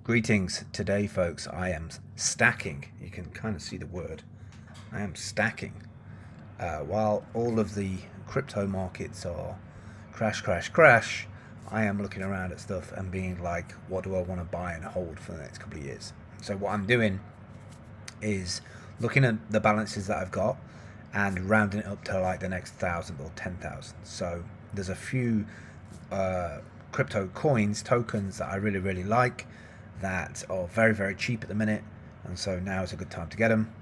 Greetings. Today, folks, I am stacking. You can kind of see the word. I am stacking. While all of the crypto markets are crash, crash, crash, I am looking around at stuff and being like, what do I want to buy and hold for the next couple of years? So what I'm doing is looking at the balances that I've got and rounding it up to like the next 1,000 or 10,000. So there's a few crypto coins, tokens that I really, really like that are very, very cheap at the minute, and so now is a good time to get them.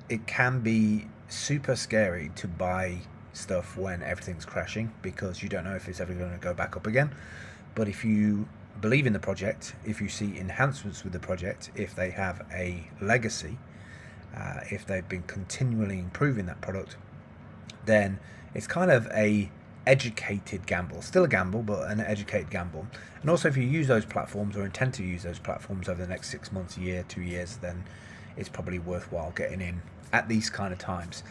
It can be super scary to buy stuff when everything's crashing because you don't know if it's ever going to go back up again. But if you believe in the project, if you see enhancements with the project, if they have a legacy, if they've been continually improving that product, then it's kind of a educated gamble. Still a gamble, but an educated gamble. And also, if you use those platforms or intend to use those platforms over the next 6 months, a year, 2 years, then it's probably worthwhile getting in at these kind of times.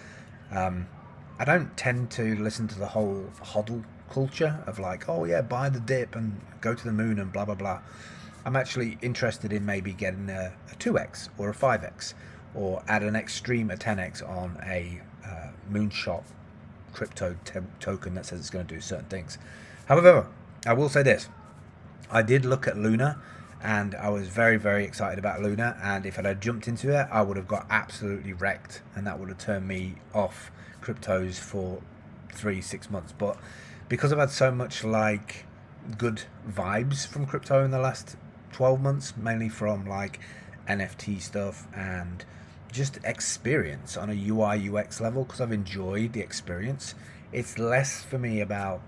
I don't tend to listen to the whole hodl culture of like, oh yeah, buy the dip and go to the moon and blah blah blah. I'm actually interested in maybe getting a 2x or a 5x, or add an extreme, a 10x on a moonshot crypto token that says it's going to do certain things. However, I will say this: I did look at Luna, and I was very, very excited about Luna. And if I had jumped into it, I would have got absolutely wrecked, and that would have turned me off cryptos for 3-6 months. But because I've had so much like good vibes from crypto in the last 12 months, mainly from like NFT stuff and just experience on a UI UX level, because I've enjoyed the experience. It's less for me about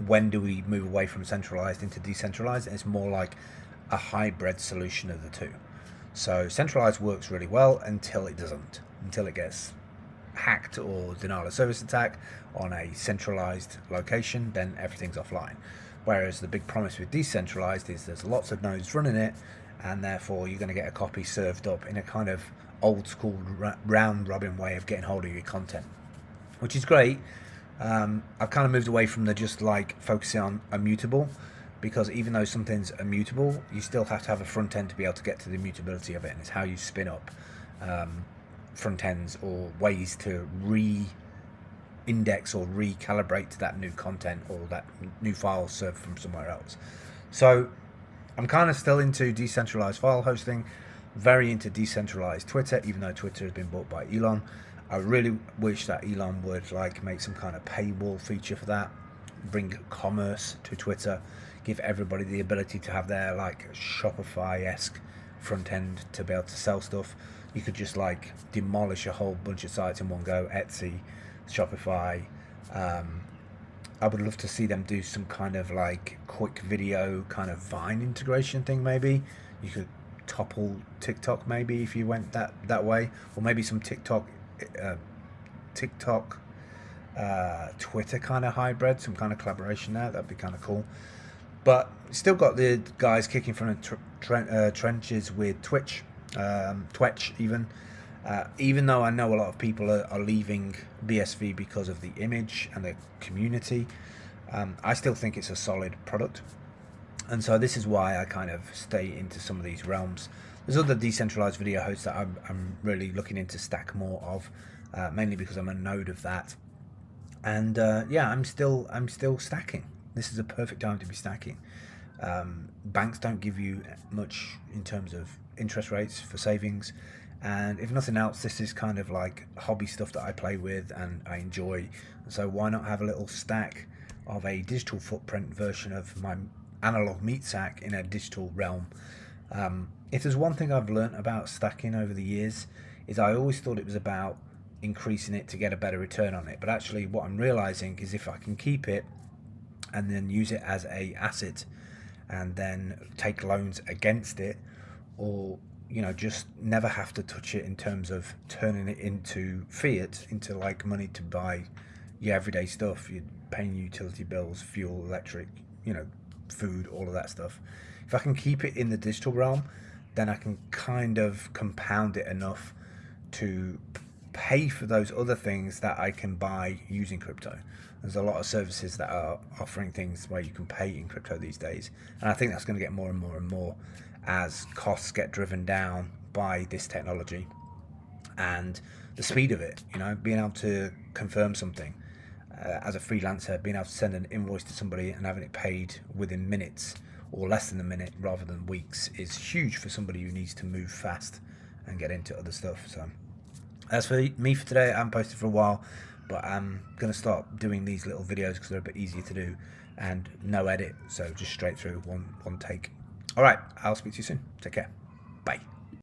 when do we move away from centralized into decentralized, and it's more like a hybrid solution of the two. So centralized works really well until it doesn't, until it gets hacked or denial of service attack on a centralized location, then everything's offline. Whereas the big promise with decentralized is there's lots of nodes running it, and therefore you're going to get a copy served up in a kind of old school round robin way of getting hold of your content, which is great. I've kind of moved away from the just like focusing on immutable, because even though something's immutable, you still have to have a front end to be able to get to the immutability of it, and it's how you spin up front ends or ways to re-index or recalibrate to that new content or that new file served from somewhere else. So I'm kind of still into decentralized file hosting, very into decentralized Twitter, even though Twitter has been bought by Elon. I really wish that Elon would like make some kind of paywall feature for that, bring commerce to Twitter, give everybody the ability to have their like Shopify-esque front end to be able to sell stuff. You could just like demolish a whole bunch of sites in one go. Etsy, Shopify. I would love to see them do some kind of like quick video kind of Vine integration thing. Maybe you could topple TikTok maybe if you went that way, or maybe some TikTok Twitter kind of hybrid, some kind of collaboration there. That'd be kind of cool. But still got the guys kicking from the trenches with Twitch even. Even though I know a lot of people are leaving BSV because of the image and the community, I still think it's a solid product. And so this is why I kind of stay into some of these realms. There's other decentralized video hosts that I'm really looking into stack more of, mainly because I'm a node of that. And yeah, I'm still stacking. This is a perfect time to be stacking. Banks don't give you much in terms of interest rates for savings, and if nothing else, this is kind of like hobby stuff that I play with and I enjoy. So why not have a little stack of a digital footprint version of my analog meat sack in a digital realm? If there's one thing I've learned about stacking over the years, is I always thought it was about increasing it to get a better return on it, but actually what I'm realizing is if I can keep it and then use it as a asset and then take loans against it, or just never have to touch it in terms of turning it into fiat, into like money to buy your everyday stuff, you're paying utility bills, fuel, electric, food, all of that stuff. If I can keep it in the digital realm, then I can kind of compound it enough to pay for those other things that I can buy using crypto. There's a lot of services that are offering things where you can pay in crypto these days, and I think that's going to get more and more and more as costs get driven down by this technology and the speed of it. You know, being able to confirm something as a freelancer, being able to send an invoice to somebody and having it paid within minutes or less than a minute rather than weeks is huge for somebody who needs to move fast and get into other stuff. So that's for me for today. I haven't posted for a while, but I'm going to start doing these little videos because they're a bit easier to do and no edit, so just straight through one take. All right, I'll speak to you soon. Take care. Bye.